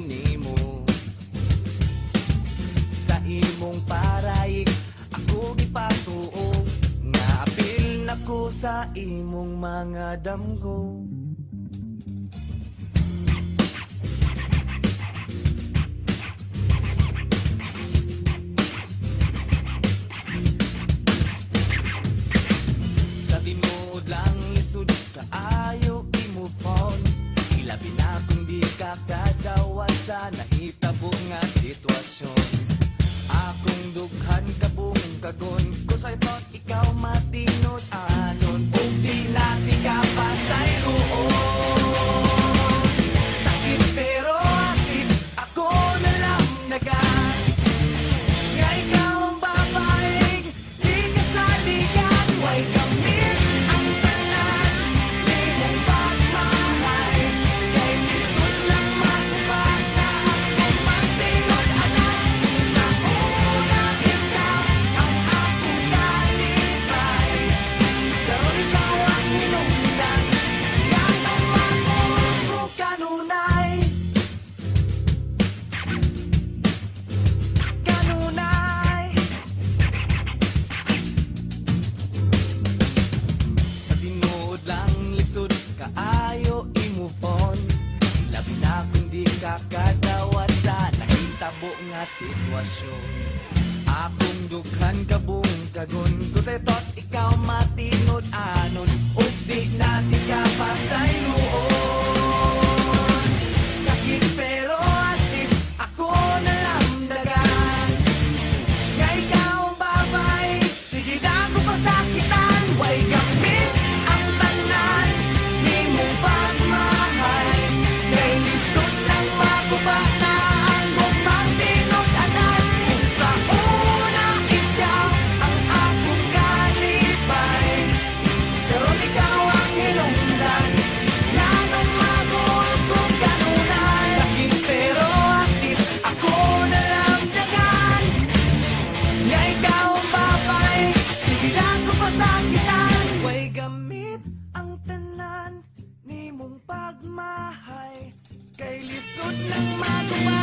nimo. Sa imong paraig ako gipatuo, nga apil nako sa imong mga damgo. Sa tinuod lang lisod kaayo i-move on, ilabi na kung di ka kadawat sa nahitabo nga sitwasyon. Akong dughan kabung kagon ko sa thought ikaw matinod anon, ug di natin ka pasayloon. Sakit pero at least ako nalamnagan, nga ikaw ang babaeng di ka saligan. Way kamil ang tanan, di mong pagmahal, kay lisod lang magubad na akong magtinod anak. Sa una ikaw ang akong kalipay, pero ikaw ang hinungdan, yan ang makuha ko kanunay. Kanunay. Sa tinuod lang lisod kaayo i-move on, labi na kung di ka kadawat sa nahitabo nga sitwasyon. Akong dughan kabung kagon ko sa thought ikaw matinod anon, ug di natin ka pasayloon. Sakit pero at least ako nalamdagan, nga ikaw ang babae, sige na ako pasakitan. Way gamit ang tanan, di mong pagmahal, kay lisod lang maguba na ang bukang tinod anan. Kung sa una ikaw ang akong kalipay, pero ikaw ang hinungdan, yan ang maguha ko kanunay. Sakit pero at least ako nalamdagan, nga ikaw ang babae, sige na ko pasakitan. Way gamit ang tanan, ni mong pagmahay, kay lisod ng maguba